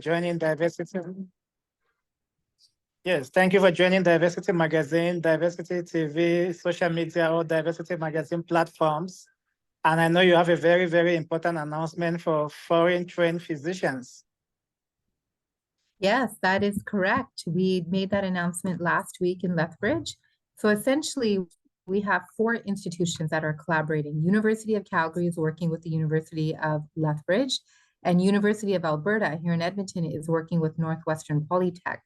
joining Diversity. Yes, thank you for joining Diversity Magazine, Diversity TV, social media, or Diversity Magazine platforms. And I know you have a very, very important announcement for foreign trained physicians. Yes, that is correct. We made that announcement last week in Lethbridge. So essentially, we have 4 institutions that are collaborating. University of Calgary is working with the University of Lethbridge, and University of Alberta here in Edmonton is working with Northwestern Polytech.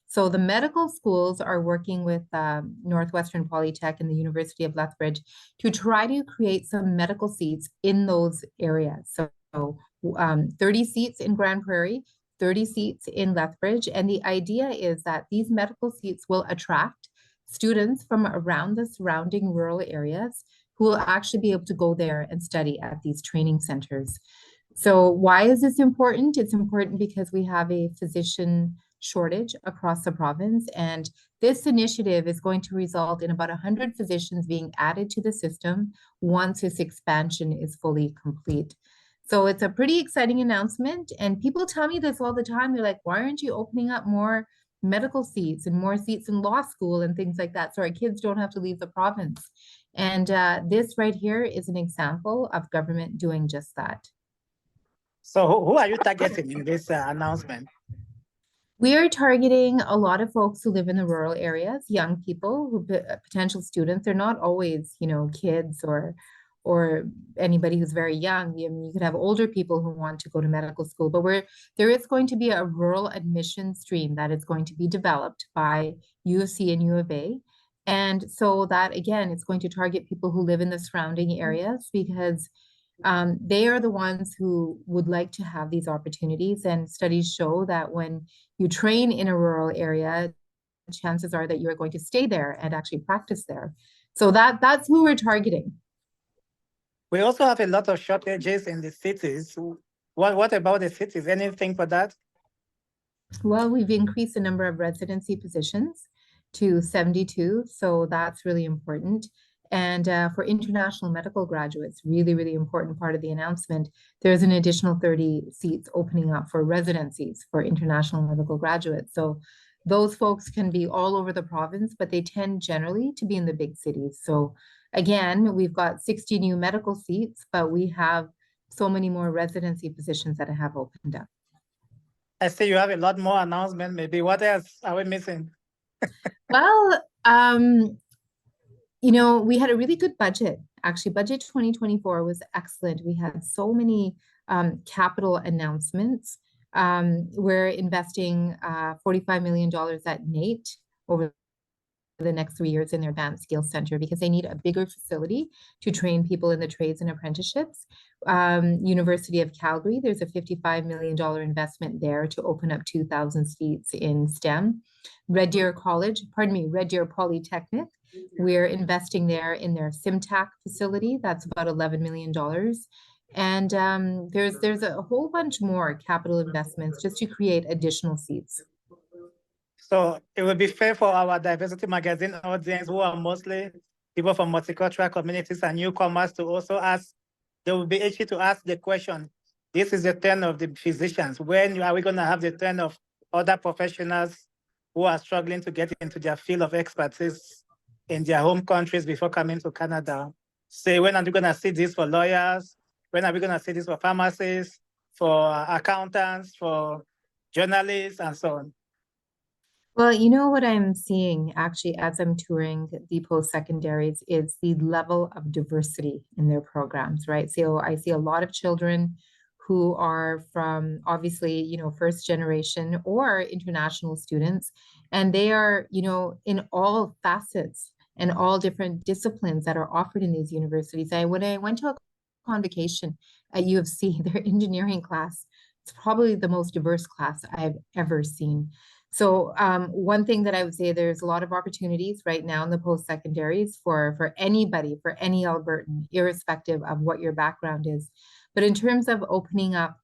So the medical schools are working with Northwestern Polytech and the University of Lethbridge to try to create some medical seats in those areas. So 30 seats in Grand Prairie, 30 seats in Lethbridge. And the idea is that these medical seats will attract students from around the surrounding rural areas who will actually be able to go there and study at these training centers. So why is this important? It's important because we have a physician shortage across the province, and this initiative is going to result in about 100 physicians being added to the system once this expansion is fully complete. So it's a pretty exciting announcement, and people tell me this all the time. They're like, why aren't you opening up more medical seats and more seats in law school and things like that so our kids don't have to leave the province? And this right here is an example of government doing just that. So who are you targeting in this announcement? We are targeting a lot of folks who live in the rural areas, young people, who potential students. They're not always, kids or anybody who's very young. You could have older people who want to go to medical school, but there is going to be a rural admission stream that is going to be developed by U of C and U of A. And so that, again, it's going to target people who live in the surrounding areas because they are the ones who would like to have these opportunities. And studies show that when you train in a rural area, chances are that you're going to stay there and actually practice there. So that's who we're targeting. We also have a lot of shortages in the cities. What about the cities? Anything for that? Well, we've increased the number of residency positions to 72, so that's really important. And for international medical graduates, really, really important part of the announcement, there's an additional 30 seats opening up for residencies for international medical graduates. So those folks can be all over the province, but they tend generally to be in the big cities. So again, we've got 60 new medical seats, but we have so many more residency positions that have opened up. I see you have a lot more announcements. Maybe what else are we missing? Well, we had a really good budget. Actually, budget 2024 was excellent. We had so many capital announcements. We're investing $45 million at NAIT over the next 3 years in their Advanced Skills Center because they need a bigger facility to train people in the trades and apprenticeships. University of Calgary, there's a $55 million investment there to open up 2,000 seats in STEM. Red Deer Polytechnic, we're investing there in their SIMTAC facility. That's about $11 million. And there's a whole bunch more capital investments just to create additional seats. So it would be fair for our Diversity Magazine audience, who are mostly people from multicultural communities and newcomers, to also ask, they will be able to ask the question, this is the turn of the physicians. When are we going to have the turn of other professionals who are struggling to get into their field of expertise in their home countries before coming to Canada? Say, when are we going to see this for lawyers? When are we going to see this for pharmacists, for accountants, for journalists, and so on? Well, you know what I'm seeing actually as I'm touring the post-secondaries is the level of diversity in their programs, right? So I see a lot of children who are from obviously, first generation or international students, and they are, in all facets and all different disciplines that are offered in these universities. When I went to a convocation at U of C, their engineering class, it's probably the most diverse class I've ever seen. So one thing that I would say, there's a lot of opportunities right now in the post-secondaries for anybody, for any Albertan, irrespective of what your background is. But in terms of opening up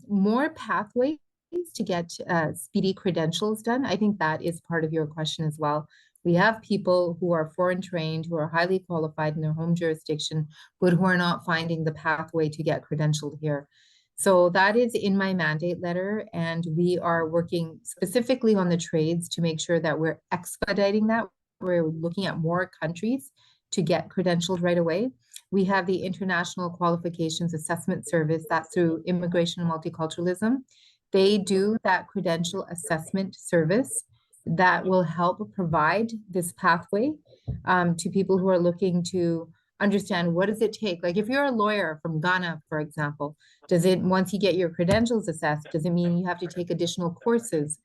more pathways to get speedy credentials done, I think that is part of your question as well. We have people who are foreign trained, who are highly qualified in their home jurisdiction, but who are not finding the pathway to get credentialed here. So that is in my mandate letter, and we are working specifically on the trades to make sure that we're expediting that. We're looking at more countries to get credentialed right away. We have the International Qualifications Assessment Service, that's through Immigration and Multiculturalism. They do that credential assessment service that will help provide this pathway to people who are looking to understand what does it take. Like if you're a lawyer from Ghana, for example, does it, once you get your credentials assessed, does it mean you have to take additional courses?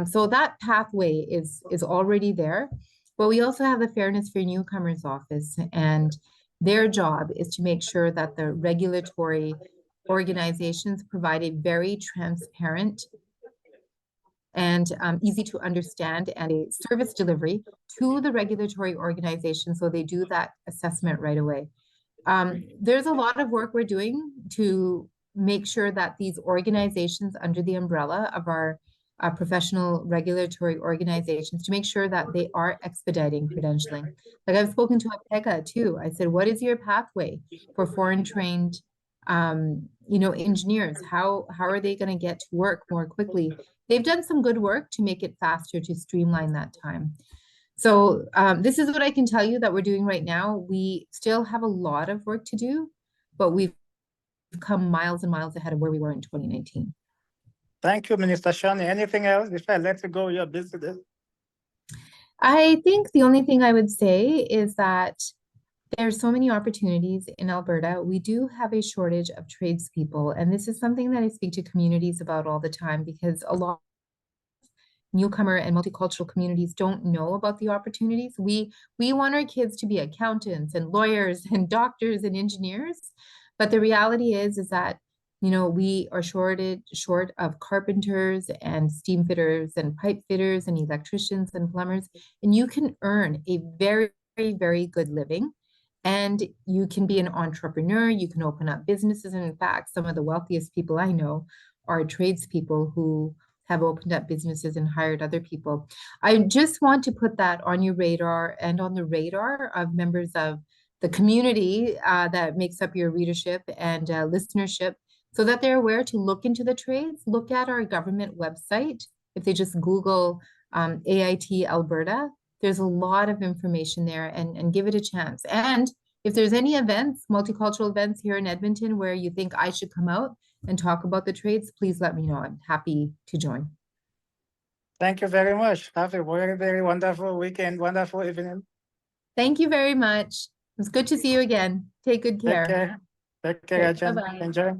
So that pathway is already there. But we also have the Fairness for Newcomers office, and their job is to make sure that the regulatory organizations provide a very transparent and easy to understand and a service delivery to the regulatory organization, so they do that assessment right away. There's a lot of work we're doing to make sure that these organizations under the umbrella of our professional regulatory organizations, to make sure that they are expediting credentialing. Like I've spoken to APEGA too. I said, what is your pathway for foreign trained engineers? How are they going to get to work more quickly? They've done some good work to make it faster, to streamline that time. So this is what I can tell you that we're doing right now. We still have a lot of work to do, but we've come miles and miles ahead of where we were in 2019. Thank you, Minister Shawnee. Anything else before I let you go? You're busy. I think the only thing I would say is that there's so many opportunities in Alberta. We do have a shortage of tradespeople, and this is something that I speak to communities about all the time, because a lot of newcomer and multicultural communities don't know about the opportunities. We want our kids to be accountants and lawyers and doctors and engineers, but the reality is that we are short of carpenters and steam fitters and pipe fitters and electricians and plumbers, and you can earn a very, very, very good living. And you can be an entrepreneur, you can open up businesses. And in fact, some of the wealthiest people I know are tradespeople who have opened up businesses and hired other people. I just want to put that on your radar and on the radar of members of the community that makes up your readership and listenership, so that they're aware to look into the trades. Look at our government website. If they just Google AIT Alberta, there's a lot of information there, and give it a chance. And if there's any events, multicultural events here in Edmonton where you think I should come out and talk about the trades, please let me know. I'm happy to join. Thank you very much. Have a very, very wonderful weekend, wonderful evening. Thank you very much. It's good to see you again. Take good care. Take care. Take care, Okay, Jen. bye-bye. Enjoy.